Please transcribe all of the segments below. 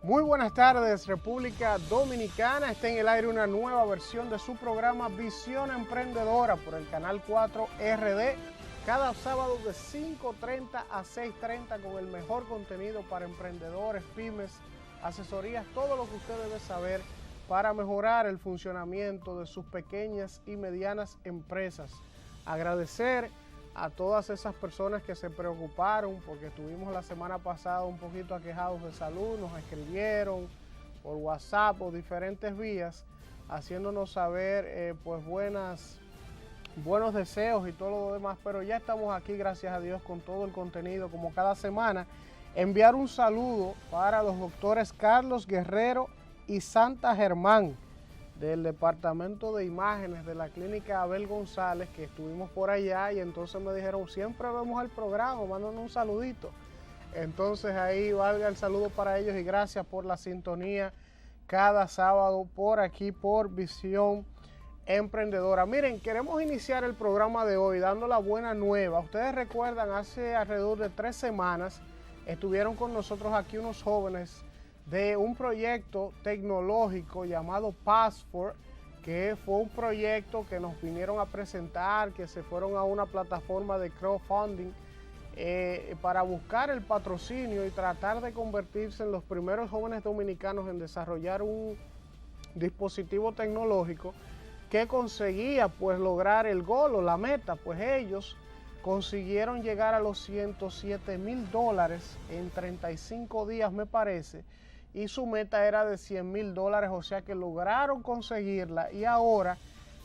Muy buenas tardes, República Dominicana. Está en el aire una nueva versión de su programa Visión Emprendedora por el canal 4 RD. Cada sábado de 5:30 a 6:30 con el mejor contenido para emprendedores, pymes, asesorías, todo lo que usted debe saber para mejorar el funcionamiento de sus pequeñas y medianas empresas. Agradecer a todas esas personas que se preocuparon porque estuvimos la semana pasada un poquito aquejados de salud, nos escribieron por WhatsApp o diferentes vías haciéndonos saber pues buenos deseos y todo lo demás, pero ya estamos aquí, gracias a Dios, con todo el contenido como cada semana. Enviar un saludo para los doctores Carlos Guerrero y Santa Germán del Departamento de Imágenes de la Clínica Abel González, que estuvimos por allá y entonces me dijeron, siempre vemos el programa, mándanos un saludito. Entonces ahí valga el saludo para ellos y gracias por la sintonía cada sábado por aquí por Visión Emprendedora. Miren, queremos iniciar el programa de hoy dando la buena nueva. Ustedes recuerdan, hace alrededor de 3 semanas estuvieron con nosotros aquí unos jóvenes de un proyecto tecnológico llamado Passport, que fue un proyecto que nos vinieron a presentar, que se fueron a una plataforma de crowdfunding para buscar el patrocinio y tratar de convertirse en los primeros jóvenes dominicanos en desarrollar un dispositivo tecnológico que conseguía pues lograr el gol o la meta. Pues ellos consiguieron llegar a los $107,000 en 35 días, me parece, y su meta era de $100,000, o sea que lograron conseguirla y ahora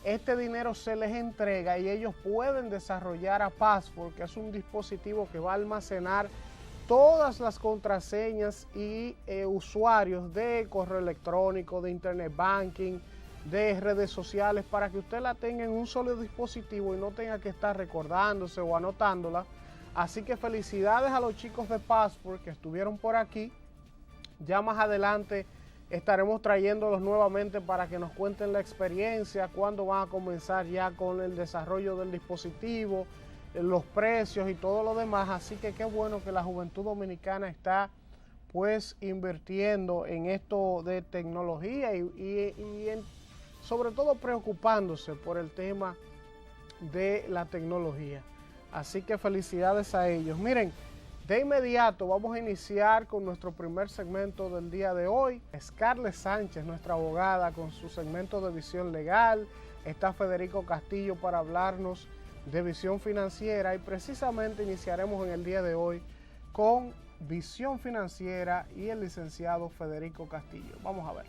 este dinero se les entrega y ellos pueden desarrollar a Passport, que es un dispositivo que va a almacenar todas las contraseñas y usuarios de correo electrónico, de internet banking, de redes sociales, para que usted la tenga en un solo dispositivo y no tenga que estar recordándose o anotándola. Así que felicidades a los chicos de Passport que estuvieron por aquí. Ya más adelante estaremos trayéndolos nuevamente para que nos cuenten la experiencia, cuándo van a comenzar ya con el desarrollo del dispositivo, los precios y todo lo demás. Así que qué bueno que la juventud dominicana está pues invirtiendo en esto de tecnología sobre todo preocupándose por el tema de la tecnología. Así que felicidades a ellos. Miren, de inmediato vamos a iniciar con nuestro primer segmento del día de hoy. Scarlett Sánchez, nuestra abogada, con su segmento de visión legal. Está Federico Castillo para hablarnos de visión financiera y precisamente iniciaremos en el día de hoy con visión financiera y el licenciado Federico Castillo. Vamos a ver.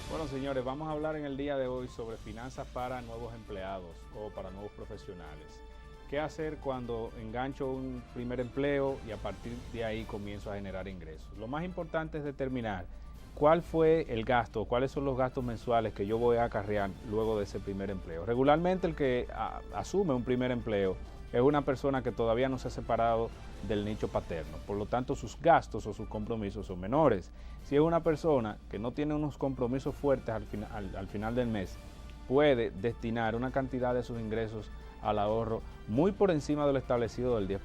Bueno, señores, vamos a hablar en el día de hoy sobre finanzas para nuevos empleados o para nuevos profesionales. ¿Qué hacer cuando engancho un primer empleo y a partir de ahí comienzo a generar ingresos? Lo más importante es determinar cuál fue el gasto, cuáles son los gastos mensuales que yo voy a acarrear luego de ese primer empleo. Regularmente el que asume un primer empleo es una persona que todavía no se ha separado del nicho paterno, por lo tanto sus gastos o sus compromisos son menores. Si es una persona que no tiene unos compromisos fuertes al final del mes, puede destinar una cantidad de sus ingresos al ahorro muy por encima de lo establecido del 10%.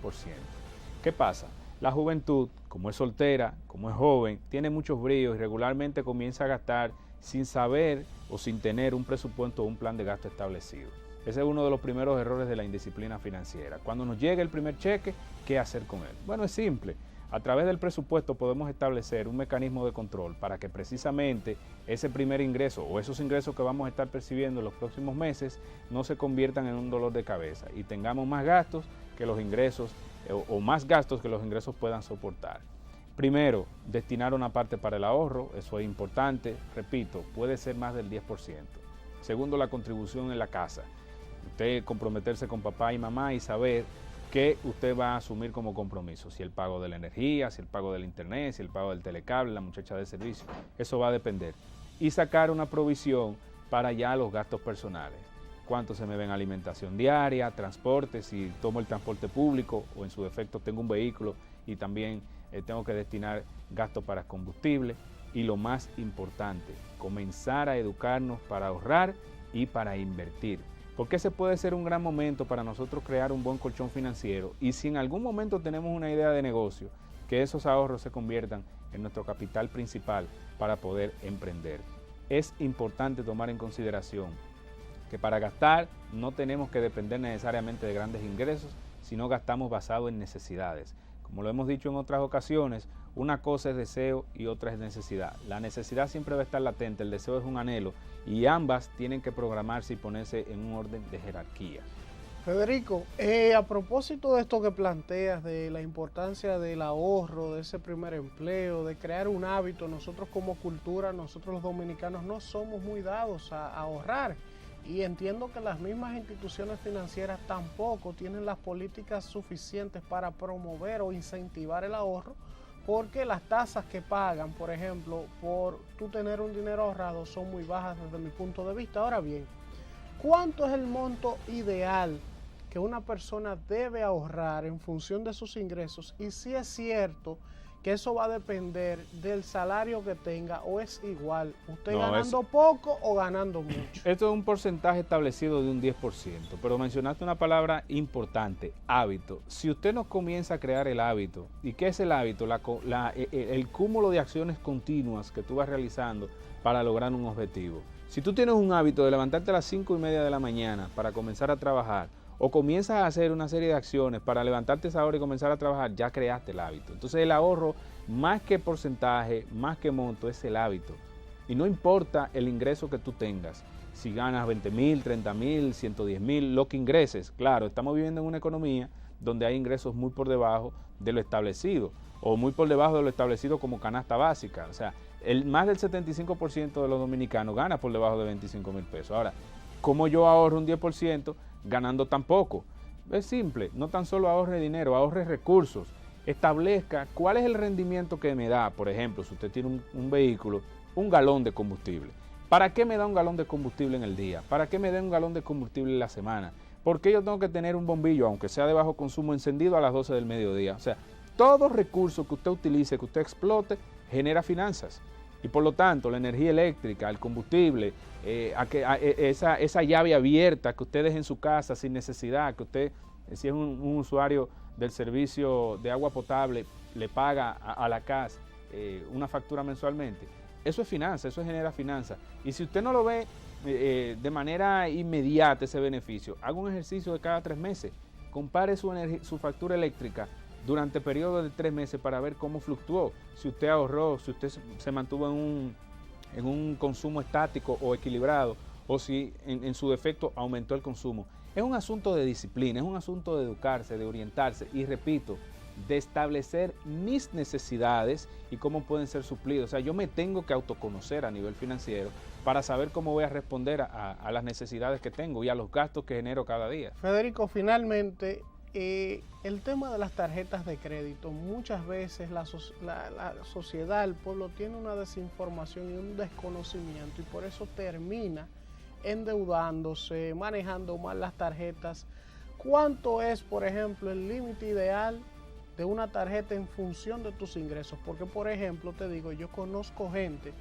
¿Qué pasa? La juventud, como es soltera, como es joven, tiene muchos bríos y regularmente comienza a gastar sin saber o sin tener un presupuesto o un plan de gasto establecido. Ese es uno de los primeros errores de la indisciplina financiera. Cuando nos llega el primer cheque, ¿qué hacer con él? Bueno, es simple. A través del presupuesto podemos establecer un mecanismo de control para que precisamente ese primer ingreso o esos ingresos que vamos a estar percibiendo en los próximos meses no se conviertan en un dolor de cabeza y tengamos más gastos que los ingresos o más gastos que los ingresos puedan soportar. Primero, destinar una parte para el ahorro, eso es importante, repito, puede ser más del 10%. Segundo, la contribución en la casa. Usted comprometerse con papá y mamá y saber que usted va a asumir como compromiso, si el pago de la energía, si el pago del internet, si el pago del telecable, la muchacha de servicio, eso va a depender. Y sacar una provisión para ya los gastos personales. Cuánto se me ve en alimentación diaria, transporte, si tomo el transporte público o en su defecto tengo un vehículo y también tengo que destinar gastos para combustible. Y lo más importante, comenzar a educarnos para ahorrar y para invertir. Porque ese puede ser un gran momento para nosotros crear un buen colchón financiero. Y si en algún momento tenemos una idea de negocio, que esos ahorros se conviertan en nuestro capital principal para poder emprender. Es importante tomar en consideración que para gastar no tenemos que depender necesariamente de grandes ingresos, sino gastamos basado en necesidades. Como lo hemos dicho en otras ocasiones, una cosa es deseo y otra es necesidad. La necesidad siempre va a estar latente, el deseo es un anhelo y ambas tienen que programarse y ponerse en un orden de jerarquía. Federico, a propósito de esto que planteas, de la importancia del ahorro, de ese primer empleo, de crear un hábito, nosotros como cultura, nosotros los dominicanos no somos muy dados a ahorrar. Y entiendo que las mismas instituciones financieras tampoco tienen las políticas suficientes para promover o incentivar el ahorro, porque las tasas que pagan, por ejemplo, por tú tener un dinero ahorrado son muy bajas desde mi punto de vista. Ahora bien, ¿cuánto es el monto ideal que una persona debe ahorrar en función de sus ingresos? Y si es cierto que eso va a depender del salario que tenga o es igual, usted ganando poco o ganando mucho. Esto es un porcentaje establecido de un 10%, pero mencionaste una palabra importante, hábito. Si usted no comienza a crear el hábito, ¿y qué es el hábito? El cúmulo de acciones continuas que tú vas realizando para lograr un objetivo. Si tú tienes un hábito de levantarte a las 5:30 de la mañana para comenzar a trabajar, o comienzas a hacer una serie de acciones para levantarte a esa hora y comenzar a trabajar, ya creaste el hábito. Entonces el ahorro, más que porcentaje, más que monto, es el hábito. Y no importa el ingreso que tú tengas, si ganas 20,000, 30,000, 110,000, lo que ingreses. Claro, estamos viviendo en una economía donde hay ingresos muy por debajo de lo establecido, o muy por debajo de lo establecido como canasta básica. O sea, más del 75% de los dominicanos gana por debajo de 25,000 pesos. Ahora, ¿cómo yo ahorro un 10%? Ganando tan poco? Es simple, no tan solo ahorre dinero, ahorre recursos, establezca cuál es el rendimiento que me da. Por ejemplo, si usted tiene un vehículo, un galón de combustible. ¿Para qué me da un galón de combustible en el día? ¿Para qué me da un galón de combustible en la semana? ¿Por qué yo tengo que tener un bombillo, aunque sea de bajo consumo, encendido a las 12 del mediodía? O sea, todo recurso que usted utilice, que usted explote, genera finanzas. Y por lo tanto, la energía eléctrica, el combustible, esa llave abierta que usted deje en su casa sin necesidad, que usted, si es un usuario del servicio de agua potable, le paga a la casa una factura mensualmente. Eso es finanza, eso genera finanzas. Y si usted no lo ve de manera inmediata ese beneficio, haga un ejercicio de cada 3 meses. Compare su factura eléctrica durante periodos de 3 meses para ver cómo fluctuó, si usted ahorró, si usted se mantuvo en un consumo estático o equilibrado, o si en su defecto aumentó el consumo. Es un asunto de disciplina, es un asunto de educarse, de orientarse y, repito, de establecer mis necesidades y cómo pueden ser suplidos. O sea, yo me tengo que autoconocer a nivel financiero para saber cómo voy a responder a las necesidades que tengo y a los gastos que genero cada día. Federico, finalmente, el tema de las tarjetas de crédito, muchas veces la sociedad, el pueblo tiene una desinformación y un desconocimiento y por eso termina endeudándose, manejando mal las tarjetas. ¿Cuánto es, por ejemplo, el límite ideal de una tarjeta en función de tus ingresos? Porque, por ejemplo, te digo, yo conozco gente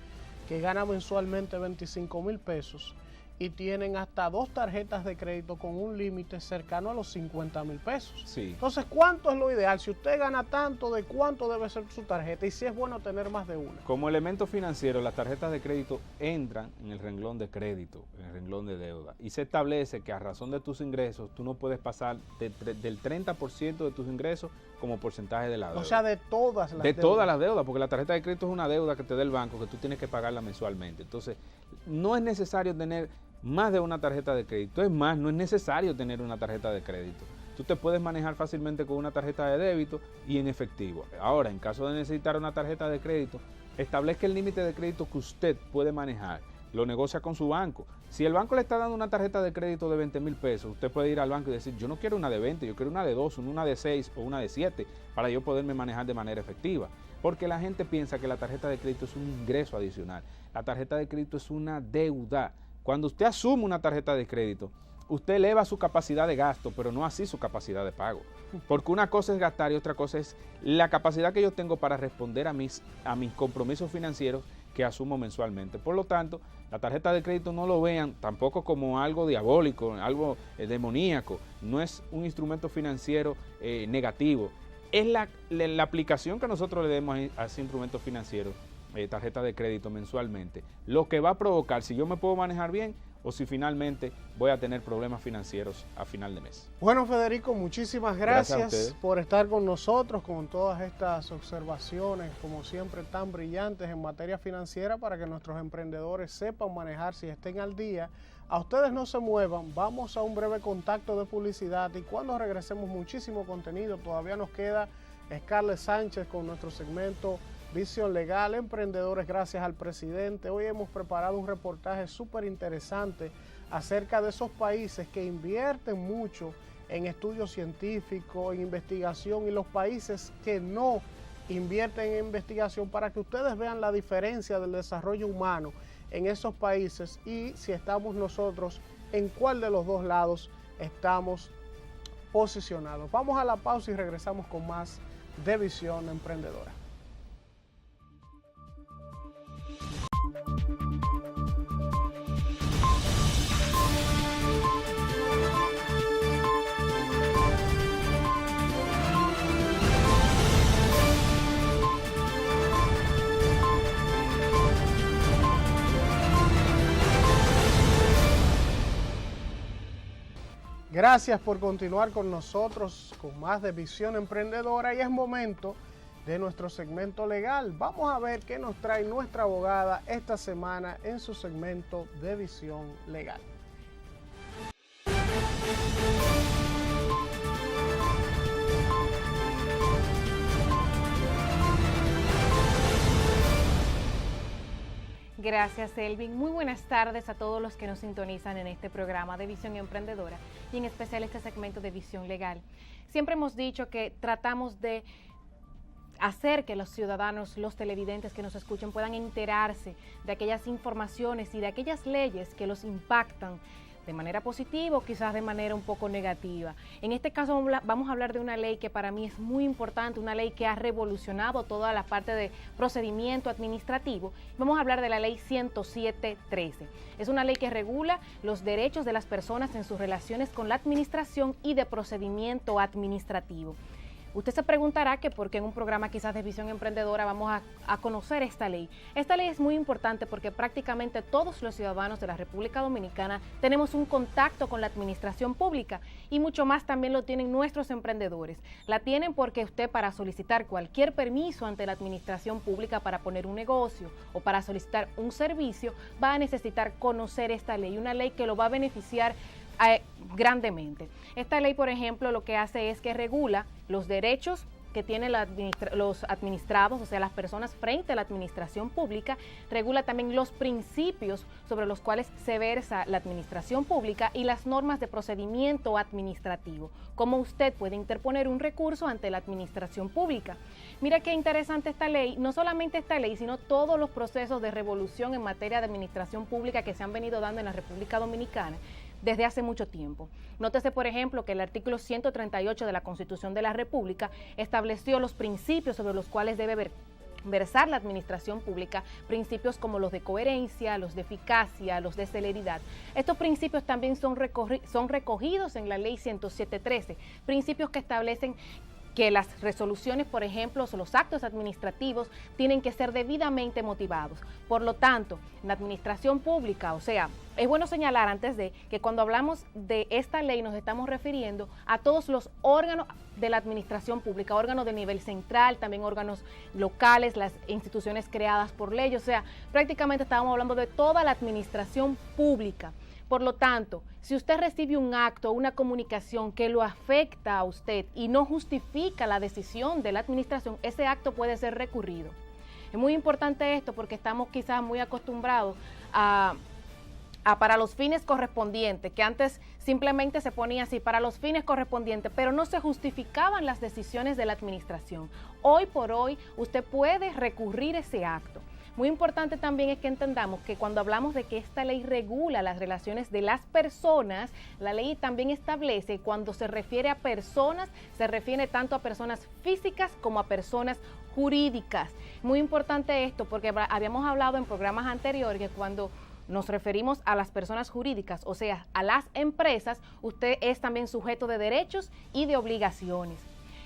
que gana mensualmente 25,000 pesos y tienen hasta 2 tarjetas de crédito con un límite cercano a los 50,000 pesos. Sí. Entonces, ¿cuánto es lo ideal? Si usted gana tanto, ¿de cuánto debe ser su tarjeta? Y si es bueno tener más de una. Como elemento financiero, las tarjetas de crédito entran en el renglón de crédito, en el renglón de deuda. Y se establece que a razón de tus ingresos, tú no puedes pasar del 30% de tus ingresos como porcentaje de la deuda. O sea, de todas las deudas. De todas las deudas, porque la tarjeta de crédito es una deuda que te da el banco, que tú tienes que pagarla mensualmente. Entonces, no es necesario tener más de una tarjeta de crédito. Es más, no es necesario tener una tarjeta de crédito. Tú te puedes manejar fácilmente con una tarjeta de débito y en efectivo. Ahora, en caso de necesitar una tarjeta de crédito, establezca el límite de crédito que usted puede manejar. lo negocia con su banco. Si el banco le está dando una tarjeta de crédito de 20,000 pesos, usted puede ir al banco y decir, yo no quiero una de 20, yo quiero una de 2, una de 6 o una de 7 para yo poderme manejar de manera efectiva. Porque la gente piensa que la tarjeta de crédito es un ingreso adicional. La tarjeta de crédito es una deuda. Cuando usted asume una tarjeta de crédito, usted eleva su capacidad de gasto, pero no así su capacidad de pago. Porque una cosa es gastar y otra cosa es la capacidad que yo tengo para responder a mis compromisos financieros que asumo mensualmente. Por lo tanto, la tarjeta de crédito no lo vean tampoco como algo diabólico, algo demoníaco. No es un instrumento financiero negativo. Es la aplicación que nosotros le demos a ese instrumento financiero, tarjeta de crédito mensualmente, lo que va a provocar si yo me puedo manejar bien o si finalmente voy a tener problemas financieros a final de mes. Bueno, Federico, muchísimas gracias por estar con nosotros, con todas estas observaciones, como siempre, tan brillantes en materia financiera para que nuestros emprendedores sepan manejarse y estén al día. A ustedes no se muevan, vamos a un breve contacto de publicidad y cuando regresemos muchísimo contenido. Todavía nos queda Scarlett Sánchez con nuestro segmento Visión Legal, Emprendedores gracias al presidente. Hoy hemos preparado un reportaje súper interesante acerca de esos países que invierten mucho en estudios científicos, en investigación, y los países que no invierten en investigación, para que ustedes vean la diferencia del desarrollo humano en esos países y si estamos nosotros en cuál de los dos lados estamos posicionados. Vamos a la pausa y regresamos con más de Visión Emprendedora. Gracias por continuar con nosotros con más de Visión Emprendedora y es momento de nuestro segmento legal. Vamos a ver qué nos trae nuestra abogada esta semana en su segmento de Visión Legal. Gracias, Elvin. Muy buenas tardes a todos los que nos sintonizan en este programa de Visión Emprendedora y en especial este segmento de Visión Legal. Siempre hemos dicho que tratamos de hacer que los ciudadanos, los televidentes que nos escuchen puedan enterarse de aquellas informaciones y de aquellas leyes que los impactan de manera positiva o quizás de manera un poco negativa. En este caso vamos a hablar de una ley que para mí es muy importante, una ley que ha revolucionado toda la parte de procedimiento administrativo. Vamos a hablar de la ley 107.13. Es una ley que regula los derechos de las personas en sus relaciones con la administración y de procedimiento administrativo. Usted se preguntará que por qué en un programa quizás de Visión Emprendedora vamos a conocer esta ley. Esta ley es muy importante porque prácticamente todos los ciudadanos de la República Dominicana tenemos un contacto con la administración pública y mucho más también lo tienen nuestros emprendedores. La tienen porque usted, para solicitar cualquier permiso ante la administración pública para poner un negocio o para solicitar un servicio, va a necesitar conocer esta ley, una ley que lo va a beneficiar grandemente. Esta ley, por ejemplo, lo que hace es que regula los derechos que tienen los administrados, o sea, las personas frente a la administración pública, regula también los principios sobre los cuales se versa la administración pública y las normas de procedimiento administrativo, cómo usted puede interponer un recurso ante la administración pública. Mira qué interesante esta ley, no solamente esta ley, sino todos los procesos de revolución en materia de administración pública que se han venido dando en la República Dominicana desde hace mucho tiempo. Nótese, por ejemplo, que el artículo 138 de la Constitución de la República estableció los principios sobre los cuales debe versar la administración pública, principios como los de coherencia, los de eficacia, los de celeridad. Estos principios también son recogidos en la ley 107.13, principios que establecen que las resoluciones, por ejemplo, o los actos administrativos tienen que ser debidamente motivados. Por lo tanto, en la administración pública, o sea, es bueno señalar antes de que cuando hablamos de esta ley nos estamos refiriendo a todos los órganos de la administración pública, órganos de nivel central, también órganos locales, las instituciones creadas por ley, o sea, prácticamente estábamos hablando de toda la administración pública. Por lo tanto, si usted recibe un acto o una comunicación que lo afecta a usted y no justifica la decisión de la administración, ese acto puede ser recurrido. Es muy importante esto porque estamos quizás muy acostumbrados a para los fines correspondientes, que antes simplemente se ponía así, para los fines correspondientes, pero no se justificaban las decisiones de la administración. Hoy por hoy usted puede recurrir ese acto. Muy importante también es que entendamos que cuando hablamos de que esta ley regula las relaciones de las personas, la ley también establece cuando se refiere a personas, se refiere tanto a personas físicas como a personas jurídicas. Muy importante esto porque habíamos hablado en programas anteriores que cuando nos referimos a las personas jurídicas, o sea, a las empresas, usted es también sujeto de derechos y de obligaciones.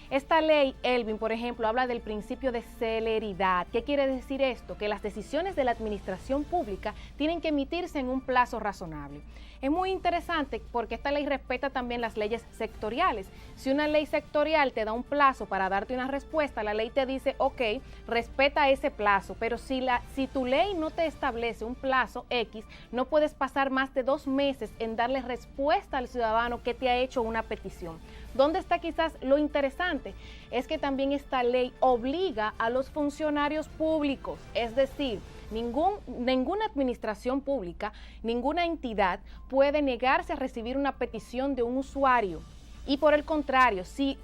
Esta ley, Elvin, por ejemplo, habla del principio de celeridad. ¿Qué quiere decir esto? Que las decisiones de la administración pública tienen que emitirse en un plazo razonable. Es muy interesante porque esta ley respeta también las leyes sectoriales. Si una ley sectorial te da un plazo para darte una respuesta, la ley te dice, ok, respeta ese plazo, pero si tu ley no te establece un plazo X, no puedes pasar más de 2 meses en darle respuesta al ciudadano que te ha hecho una petición. ¿Dónde está quizás lo interesante? Es que también esta ley obliga a los funcionarios públicos, es decir, ninguna administración pública, ninguna entidad puede negarse a recibir una petición de un usuario. Y por el contrario, si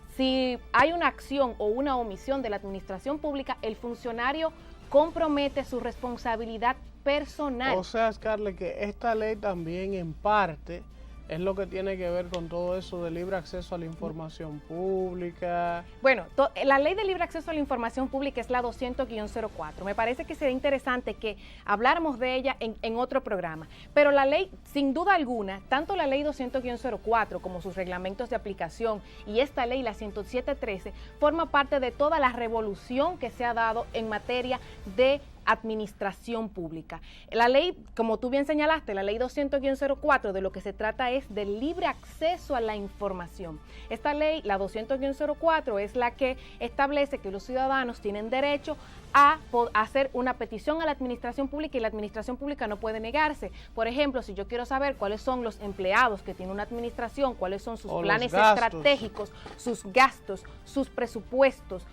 hay una acción o una omisión de la administración pública, el funcionario compromete su responsabilidad personal. O sea, Scarlett, que esta ley también en parte es lo que tiene que ver con todo eso de libre acceso a la información pública. Bueno, la ley de libre acceso a la información pública es la 200-04. Me parece que sería interesante que habláramos de ella en otro programa. Pero la ley, sin duda alguna, tanto la ley 200-04 como sus reglamentos de aplicación y esta ley, la 107.13, forma parte de toda la revolución que se ha dado en materia de administración pública. La ley, como tú bien señalaste, la ley 200-04, de lo que se trata es del libre acceso a la información. Esta ley, la 200-04, es la que establece que los ciudadanos tienen derecho a hacer una petición a la administración pública y la administración pública no puede negarse. Por ejemplo, si yo quiero saber cuáles son los empleados que tiene una administración, cuáles son sus planes estratégicos, sus gastos, sus presupuestos,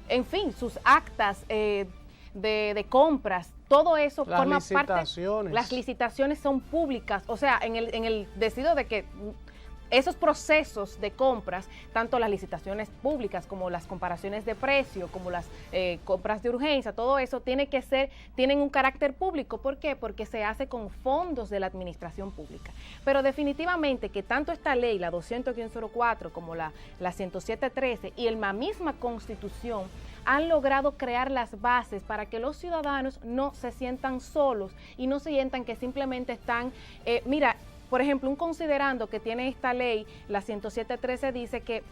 en fin, sus actas de compras, todo eso forma parte. Las licitaciones son públicas, o sea, en el decido de que esos procesos de compras, tanto las licitaciones públicas como las comparaciones de precio, como las compras de urgencia, todo eso tienen un carácter público. ¿Por qué? Porque se hace con fondos de la administración pública. Pero definitivamente que tanto esta ley, la 200-04, como la 107.13 y la misma Constitución han logrado crear las bases para que los ciudadanos no se sientan solos y no se sientan que simplemente están, por ejemplo, un considerando que tiene esta ley, la 107.13, dice que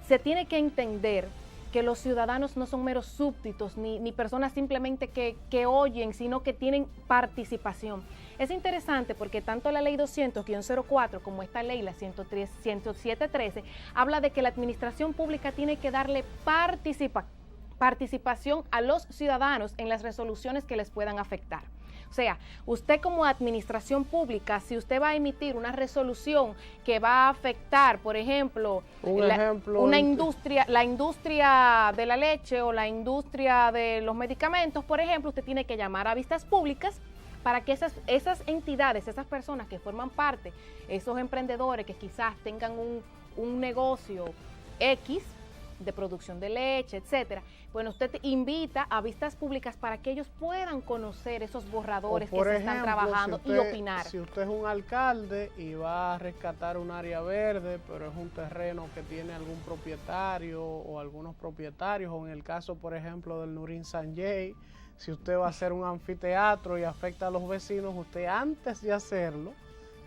se tiene que entender que los ciudadanos no son meros súbditos ni personas simplemente que oyen, sino que tienen participación. Es interesante porque tanto la ley 200-04 como esta ley, la 107.13, habla de que la administración pública tiene que darle participación a los ciudadanos en las resoluciones que les puedan afectar. O sea, usted como administración pública, si usted va a emitir una resolución que va a afectar, por ejemplo, la industria de la leche o la industria de los medicamentos, por ejemplo, usted tiene que llamar a vistas públicas para que esas entidades, esas personas que forman parte, esos emprendedores que quizás tengan un negocio X, de producción de leche, etcétera, bueno, usted invita a vistas públicas para que ellos puedan conocer esos borradores que se están trabajando y opinar. Si usted es un alcalde y va a rescatar un área verde, pero es un terreno que tiene algún propietario o algunos propietarios, o en el caso, por ejemplo, del Nurín Sanjay, si usted va a hacer un anfiteatro y afecta a los vecinos, usted antes de hacerlo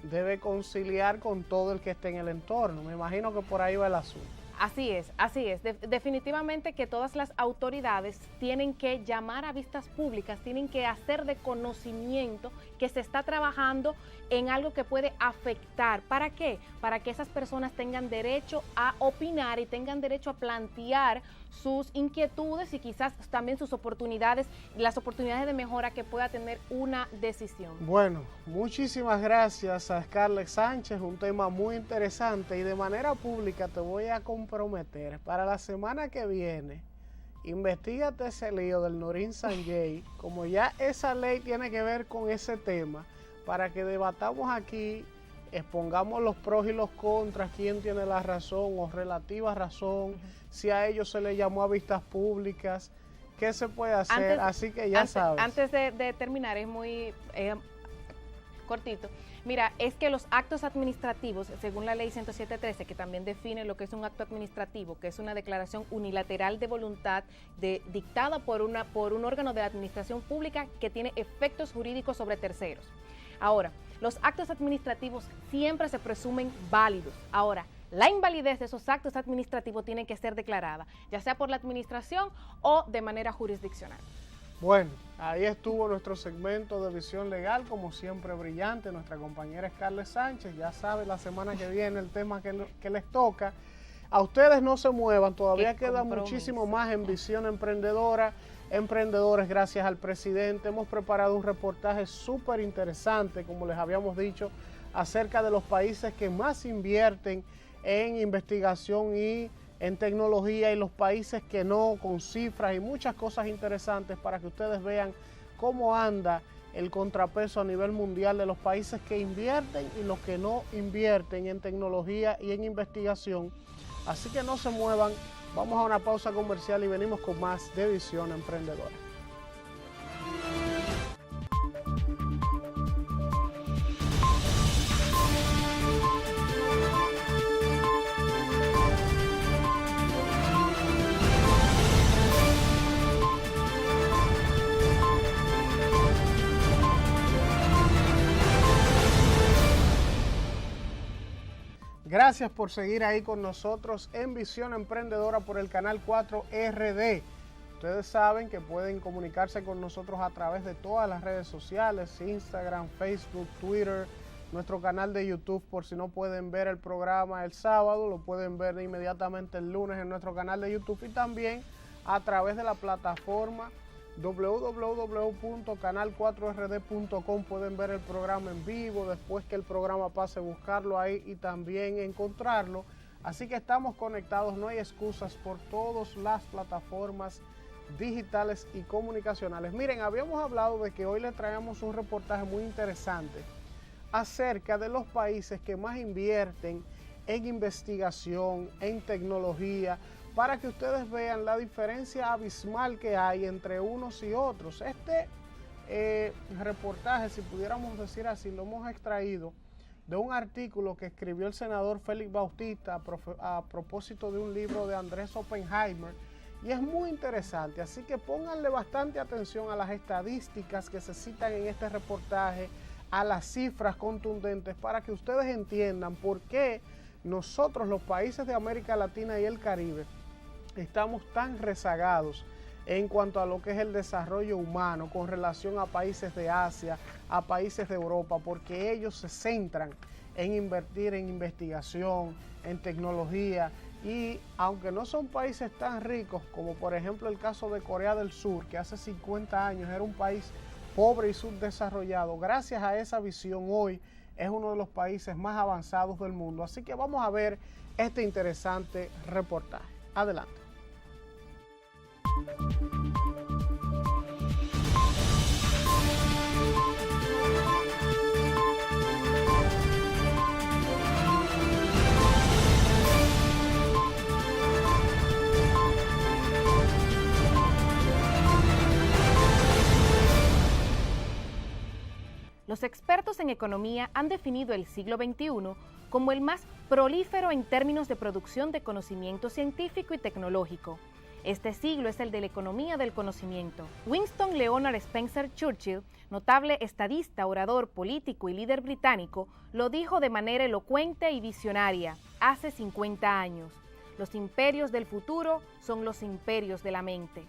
debe conciliar con todo el que esté en el entorno. Me imagino que por ahí va el asunto. Así es, así es. Definitivamente que todas las autoridades tienen que llamar a vistas públicas, tienen que hacer de conocimiento que se está trabajando en algo que puede afectar. ¿Para qué? Para que esas personas tengan derecho a opinar y tengan derecho a plantear sus inquietudes y quizás también sus oportunidades, las oportunidades de mejora que pueda tener una decisión. Bueno, muchísimas gracias a Scarlett Sánchez, un tema muy interesante, y de manera pública te voy a comprometer para la semana que viene investígate ese lío del Norin Sanjay, como ya esa ley tiene que ver con ese tema, para que debatamos aquí, expongamos los pros y los contras, quién tiene la razón o relativa razón, si a ellos se les llamó a vistas públicas, qué se puede hacer, así que ya sabes. Antes de terminar, es muy cortito. Mira, es que los actos administrativos, según la ley 107.13, que también define lo que es un acto administrativo, que es una declaración unilateral de voluntad dictada por un órgano de la administración pública que tiene efectos jurídicos sobre terceros. Ahora, los actos administrativos siempre se presumen válidos. Ahora, la invalidez de esos actos administrativos tiene que ser declarada, ya sea por la administración o de manera jurisdiccional. Bueno, ahí estuvo nuestro segmento de visión legal, como siempre brillante. Nuestra compañera Scarlett Sánchez, ya sabe la semana que viene el tema que les toca. A ustedes no se muevan, todavía queda muchísimo más en Visión Emprendedora. Emprendedores, gracias al presidente, hemos preparado un reportaje súper interesante, como les habíamos dicho, acerca de los países que más invierten en investigación y en tecnología y los países que no, con cifras y muchas cosas interesantes para que ustedes vean cómo anda el contrapeso a nivel mundial de los países que invierten y los que no invierten en tecnología y en investigación. Así que no se muevan, vamos a una pausa comercial y venimos con más de Visión Emprendedora. Gracias por seguir ahí con nosotros en Visión Emprendedora por el canal 4 RD. Ustedes saben que pueden comunicarse con nosotros a través de todas las redes sociales, Instagram, Facebook, Twitter, nuestro canal de YouTube, por si no pueden ver el programa el sábado, lo pueden ver inmediatamente el lunes en nuestro canal de YouTube y también a través de la plataforma www.canal4rd.com. pueden ver el programa en vivo, después que el programa pase, buscarlo ahí y también encontrarlo. Así que estamos conectados, no hay excusas, por todas las plataformas digitales y comunicacionales. Miren, habíamos hablado de que hoy les traemos un reportaje muy interesante acerca de los países que más invierten en investigación, en tecnología, para que ustedes vean la diferencia abismal que hay entre unos y otros. Este reportaje, si pudiéramos decir así, lo hemos extraído de un artículo que escribió el senador Félix Bautista a propósito de un libro de Andrés Oppenheimer, y es muy interesante, así que pónganle bastante atención a las estadísticas que se citan en este reportaje, a las cifras contundentes, para que ustedes entiendan por qué nosotros, los países de América Latina y el Caribe, estamos tan rezagados en cuanto a lo que es el desarrollo humano con relación a países de Asia, a países de Europa, porque ellos se centran en invertir en investigación, en tecnología, y aunque no son países tan ricos como por ejemplo el caso de Corea del Sur, que hace 50 años era un país pobre y subdesarrollado, gracias a esa visión hoy es uno de los países más avanzados del mundo. Así que vamos a ver este interesante reportaje. Adelante. Los expertos en economía han definido el siglo XXI como el más prolífero en términos de producción de conocimiento científico y tecnológico. Este siglo es el de la economía del conocimiento. Winston Leonard Spencer Churchill, notable estadista, orador, político y líder británico, lo dijo de manera elocuente y visionaria hace 50 años. Los imperios del futuro son los imperios de la mente.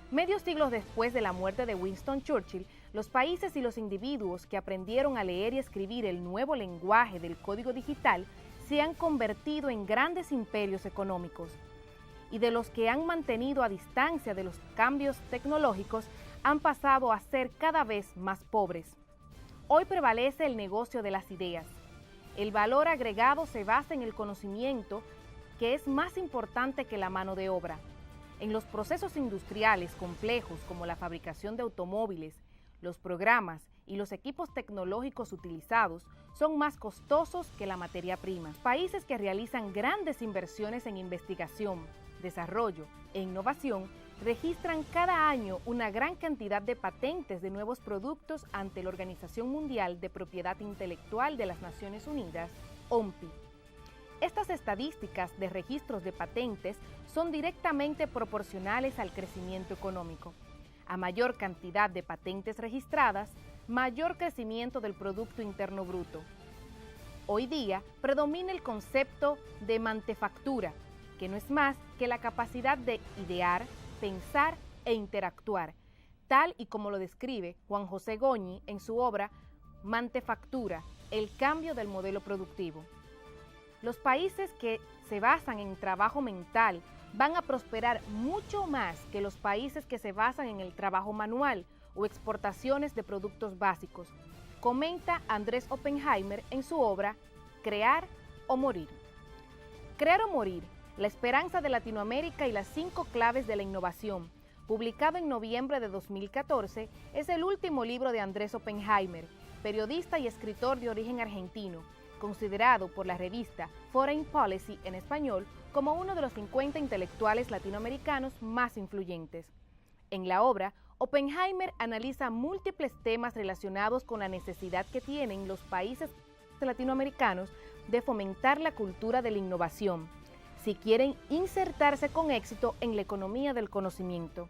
Medio siglo después de la muerte de Winston Churchill, los países y los individuos que aprendieron a leer y escribir el nuevo lenguaje del código digital se han convertido en grandes imperios económicos. Y de los que han mantenido a distancia de los cambios tecnológicos han pasado a ser cada vez más pobres. Hoy prevalece el negocio de las ideas. El valor agregado se basa en el conocimiento, que es más importante que la mano de obra. en los procesos industriales complejos como la fabricación de automóviles, los programas y los equipos tecnológicos utilizados son más costosos que la materia prima. Países que realizan grandes inversiones en investigación, desarrollo e innovación registran cada año una gran cantidad de patentes de nuevos productos ante la Organización Mundial de Propiedad Intelectual de las Naciones Unidas, OMPI. Estas estadísticas de registros de patentes son directamente proporcionales al crecimiento económico. A mayor cantidad de patentes registradas, mayor crecimiento del Producto Interno Bruto. Hoy día predomina el concepto de mantefactura, que no es más que la capacidad de idear, pensar e interactuar, tal y como lo describe Juan José Goñi en su obra Mantefactura, el cambio del modelo productivo. Los países que se basan en trabajo mental van a prosperar mucho más que los países que se basan en el trabajo manual o exportaciones de productos básicos, comenta Andrés Oppenheimer en su obra Crear o Morir. Crear o Morir, la esperanza de Latinoamérica y las 5 claves de la innovación, publicado en noviembre de 2014, es el último libro de Andrés Oppenheimer, periodista y escritor de origen argentino, considerado por la revista Foreign Policy en español como uno de los 50 intelectuales latinoamericanos más influyentes. En la obra, Oppenheimer analiza múltiples temas relacionados con la necesidad que tienen los países latinoamericanos de fomentar la cultura de la innovación, si quieren insertarse con éxito en la economía del conocimiento.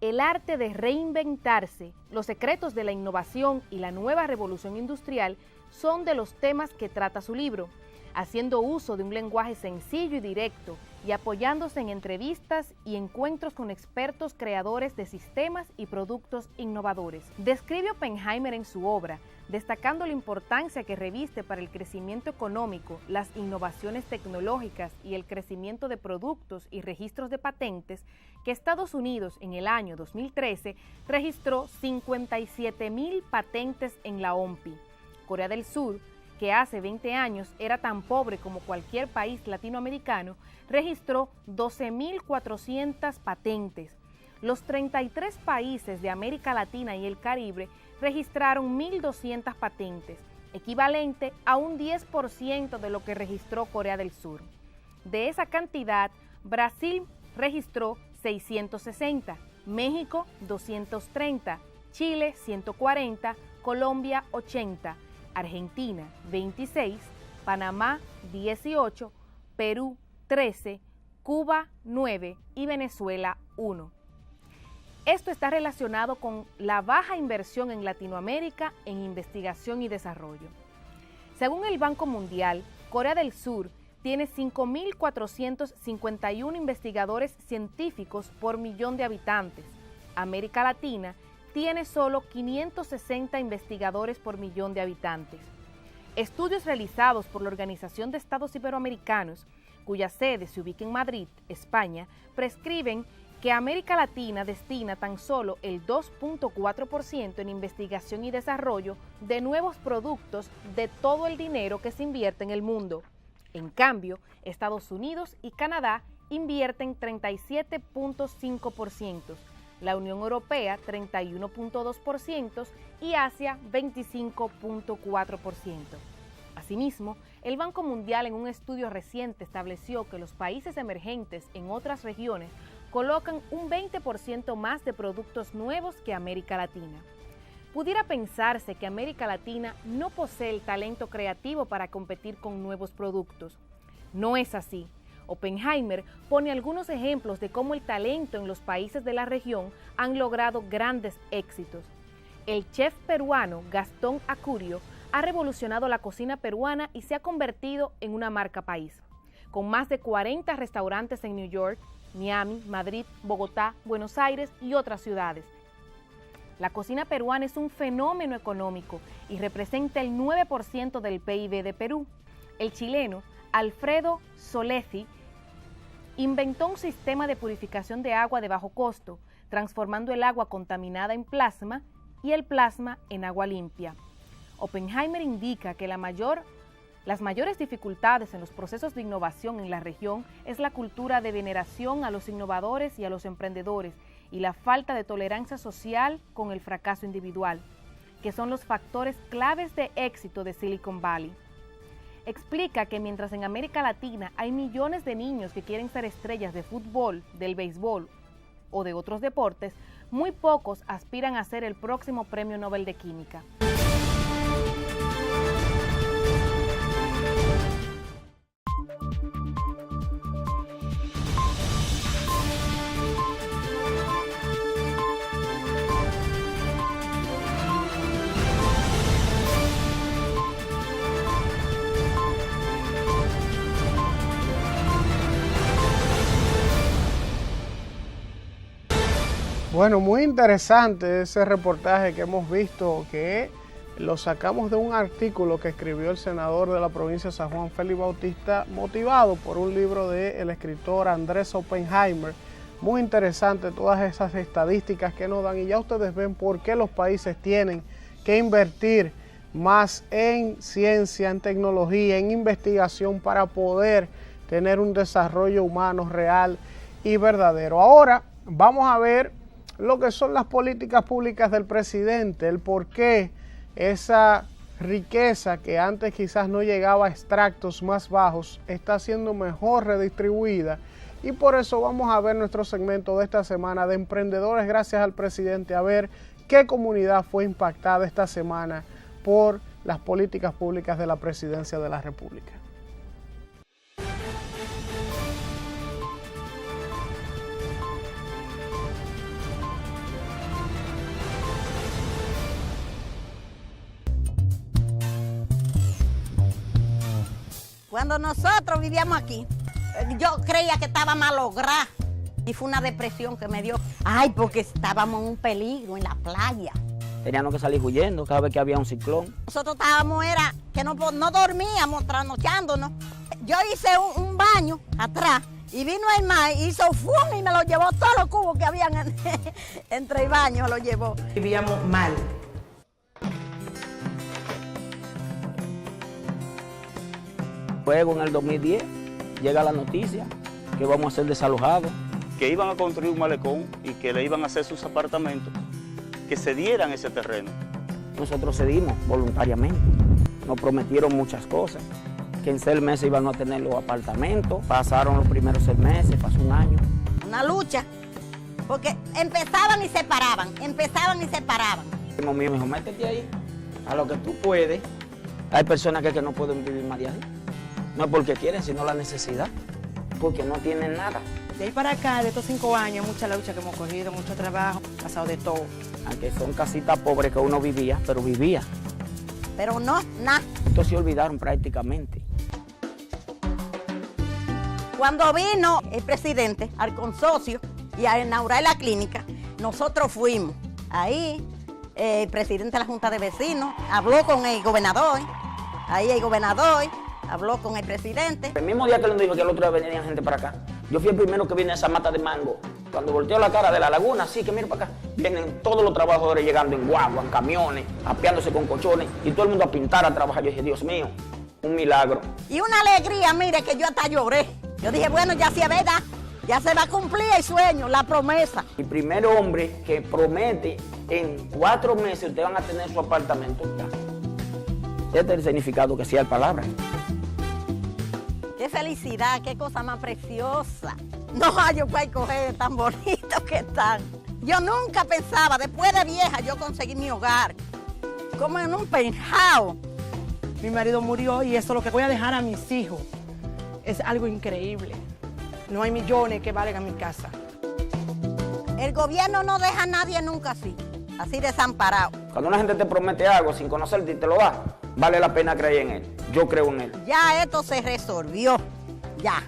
El arte de reinventarse, los secretos de la innovación y la nueva revolución industrial son de los temas que trata su libro, haciendo uso de un lenguaje sencillo y directo y apoyándose en entrevistas y encuentros con expertos creadores de sistemas y productos innovadores. Describe Oppenheimer en su obra, destacando la importancia que reviste para el crecimiento económico, las innovaciones tecnológicas y el crecimiento de productos y registros de patentes, que Estados Unidos en el año 2013 registró 57,000 patentes en la OMPI. Corea del Sur, que hace 20 años era tan pobre como cualquier país latinoamericano, registró 12,400 patentes. Los 33 países de América Latina y el Caribe registraron 1,200 patentes, equivalente a un 10% de lo que registró Corea del Sur. De esa cantidad, Brasil registró 660, México 230, Chile 140, Colombia 80, Argentina 26, Panamá 18, Perú 13, Cuba 9 y Venezuela 1. Esto está relacionado con la baja inversión en Latinoamérica en investigación y desarrollo. Según el Banco Mundial, Corea del Sur tiene 5,451 investigadores científicos por millón de habitantes. América Latina tiene solo 560 investigadores por millón de habitantes. Estudios realizados por la Organización de Estados Iberoamericanos, cuya sede se ubica en Madrid, España, prescriben que América Latina destina tan solo el 2,4% en investigación y desarrollo de nuevos productos de todo el dinero que se invierte en el mundo. En cambio, Estados Unidos y Canadá invierten 37,5%, la Unión Europea 31,2% y Asia 25,4%. Asimismo, el Banco Mundial en un estudio reciente estableció que los países emergentes en otras regiones colocan un 20% más de productos nuevos que América Latina. Pudiera pensarse que América Latina no posee el talento creativo para competir con nuevos productos. No es así. Oppenheimer pone algunos ejemplos de cómo el talento en los países de la región han logrado grandes éxitos. El chef peruano Gastón Acurio ha revolucionado la cocina peruana y se ha convertido en una marca país, con más de 40 restaurantes en New York, Miami, Madrid, Bogotá, Buenos Aires y otras ciudades. La cocina peruana es un fenómeno económico y representa el 9% del PIB de Perú. El chileno Alfredo Solesi inventó un sistema de purificación de agua de bajo costo, transformando el agua contaminada en plasma y el plasma en agua limpia. Oppenheimer indica que la mayor Las mayores dificultades en los procesos de innovación en la región es la cultura de veneración a los innovadores y a los emprendedores y la falta de tolerancia social con el fracaso individual, que son los factores claves de éxito de Silicon Valley. Explica que mientras en América Latina hay millones de niños que quieren ser estrellas de fútbol, del béisbol o de otros deportes, muy pocos aspiran a ser el próximo Premio Nobel de Química. Bueno, muy interesante ese reportaje que hemos visto, que lo sacamos de un artículo que escribió el senador de la provincia de San Juan, Félix Bautista, motivado por un libro del escritor Andrés Oppenheimer. Muy interesante todas esas estadísticas que nos dan, y ya ustedes ven por qué los países tienen que invertir más en ciencia, en tecnología, en investigación para poder tener un desarrollo humano real y verdadero. Ahora vamos a ver lo que son las políticas públicas del presidente, el por qué esa riqueza que antes quizás no llegaba a extractos más bajos está siendo mejor redistribuida, y por eso vamos a ver nuestro segmento de esta semana de Emprendedores gracias al presidente, a ver qué comunidad fue impactada esta semana por las políticas públicas de la presidencia de la República. Cuando nosotros vivíamos aquí, yo creía que estaba malograda y fue una depresión que me dio. Ay, porque estábamos en un peligro en la playa. Teníamos que salir huyendo cada vez que había un ciclón. Nosotros estábamos, era que no dormíamos, trasnochándonos. Yo hice un baño atrás y vino el mar, hizo fum y me lo llevó todos los cubos que habían entre el baño, lo llevó. Vivíamos mal. Luego en el 2010 llega la noticia que vamos a ser desalojados. Que iban a construir un malecón y que le iban a hacer sus apartamentos, que cedieran ese terreno. Nosotros cedimos voluntariamente. Nos prometieron muchas cosas, que en 6 meses iban a tener los apartamentos. Pasaron los primeros 6 meses, pasó un año. Una lucha, porque empezaban y se paraban, empezaban y se paraban. El primo mío me dijo, métete ahí, a lo que tú puedes. Hay personas que no pueden vivir más de ahí. No es porque quieren, sino la necesidad, porque no tienen nada. De ahí para acá, de estos 5 años, mucha lucha que hemos cogido, mucho trabajo, pasado de todo. Aunque son casitas pobres que uno vivía, pero vivía. Pero no, nada. Estos se olvidaron prácticamente. Cuando vino el presidente al consorcio y a inaugurar la clínica, nosotros fuimos. Ahí el presidente de la Junta de Vecinos habló con el gobernador, ahí el gobernador habló con el presidente. El mismo día que le dijo que el otro día venía gente para acá, yo fui el primero que vine a esa mata de mango. Cuando volteó la cara de la laguna, así que mira para acá, vienen todos los trabajadores llegando en guagua, en camiones, apeándose con colchones, y todo el mundo a pintar, a trabajar. Yo dije, Dios mío, un milagro. Y una alegría, mire, que yo hasta lloré. Yo dije, bueno, ya sí es verdad, ya se va a cumplir el sueño, la promesa. El primer hombre que promete en 4 meses ustedes van a tener su apartamento ya. Este es el significado que sea la palabra. Qué felicidad, qué cosa más preciosa. No hay yo puedo coger tan bonitos que están. Yo nunca pensaba, después de vieja, yo conseguí mi hogar. Como en un penthouse. Mi marido murió y eso es lo que voy a dejar a mis hijos. Es algo increíble. No hay millones que valgan mi casa. El gobierno no deja a nadie nunca así desamparado. Cuando una gente te promete algo sin conocerte y te lo da, vale la pena creer en él. Yo creo en él. Ya esto se resolvió, ya.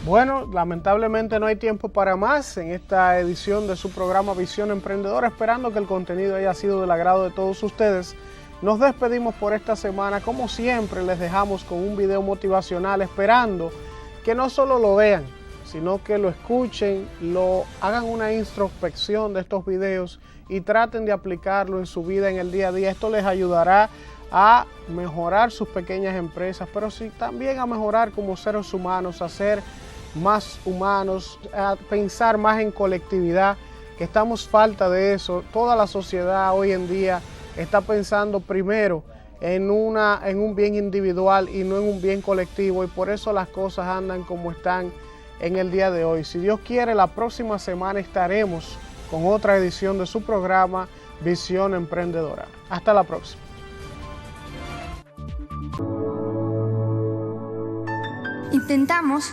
Bueno, lamentablemente no hay tiempo para más en esta edición de su programa Visión Emprendedora, esperando que el contenido haya sido del agrado de todos ustedes. Nos despedimos por esta semana, como siempre les dejamos con un video motivacional, esperando que no solo lo vean, sino que lo escuchen, hagan una introspección de estos videos y traten de aplicarlo en su vida en el día a día. Esto les ayudará a mejorar sus pequeñas empresas, pero sí también a mejorar como seres humanos, a ser más humanos, a pensar más en colectividad, que estamos falta de eso. Toda la sociedad hoy en día está pensando primero en un bien individual y no en un bien colectivo, y por eso las cosas andan como están en el día de hoy. Si Dios quiere, la próxima semana estaremos con otra edición de su programa Visión Emprendedora. Hasta la próxima. Intentamos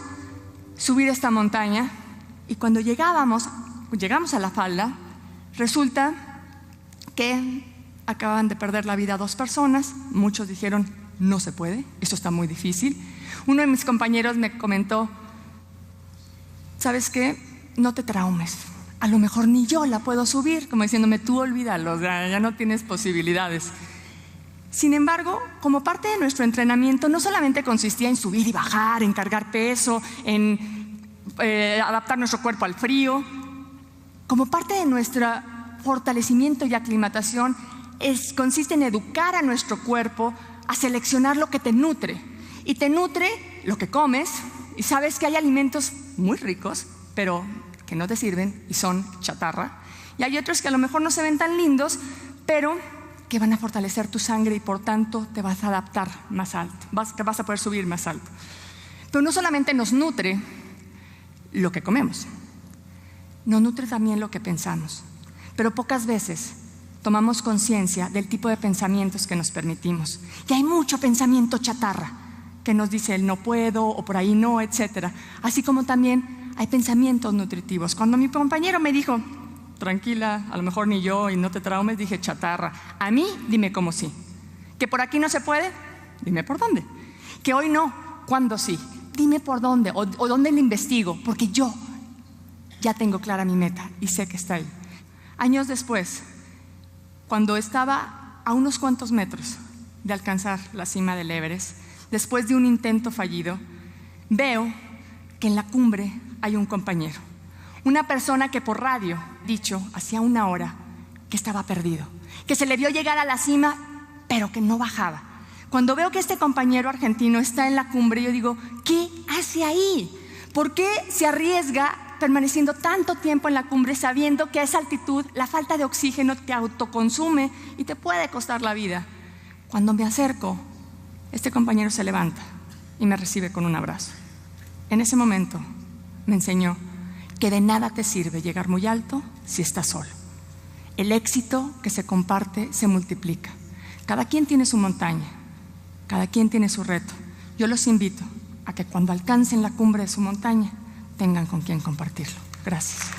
subir esta montaña y cuando llegamos a la falda, resulta que acababan de perder la vida 2 personas. Muchos dijeron, no se puede, eso está muy difícil. Uno de mis compañeros me comentó, ¿sabes qué? No te traumes, a lo mejor ni yo la puedo subir, como diciéndome, tú olvídalo, ya no tienes posibilidades. Sin embargo, como parte de nuestro entrenamiento, no solamente consistía en subir y bajar, en cargar peso, en adaptar nuestro cuerpo al frío. Como parte de nuestro fortalecimiento y aclimatación, consiste en educar a nuestro cuerpo a seleccionar lo que te nutre. Y te nutre lo que comes, y sabes que hay alimentos muy ricos, pero que no te sirven y son chatarra. Y hay otros que a lo mejor no se ven tan lindos, pero que van a fortalecer tu sangre y por tanto te vas a adaptar más alto, te vas a poder subir más alto. Pero no solamente nos nutre lo que comemos, nos nutre también lo que pensamos. Pero pocas veces tomamos conciencia del tipo de pensamientos que nos permitimos. Y hay mucho pensamiento chatarra que nos dice el no puedo o por ahí no, etc. Así como también hay pensamientos nutritivos. Cuando mi compañero me dijo, tranquila, a lo mejor ni yo y no te traumes, dije chatarra. A mí, dime cómo sí. Que por aquí no se puede, dime por dónde. Que hoy no, ¿cuándo sí? Dime por dónde o dónde lo investigo, porque yo ya tengo clara mi meta y sé que está ahí. Años después, cuando estaba a unos cuantos metros de alcanzar la cima del Everest, después de un intento fallido, veo que en la cumbre hay un compañero. Una persona que por radio, dicho hacía 1 hora, que estaba perdido, que se le vio llegar a la cima, pero que no bajaba. Cuando veo que este compañero argentino está en la cumbre, yo digo, ¿qué hace ahí? ¿Por qué se arriesga permaneciendo tanto tiempo en la cumbre sabiendo que a esa altitud la falta de oxígeno te autoconsume y te puede costar la vida? Cuando me acerco, este compañero se levanta y me recibe con un abrazo. En ese momento me enseñó que de nada te sirve llegar muy alto si estás solo. El éxito que se comparte se multiplica. Cada quien tiene su montaña, cada quien tiene su reto. Yo los invito a que cuando alcancen la cumbre de su montaña tengan con quien compartirlo. Gracias.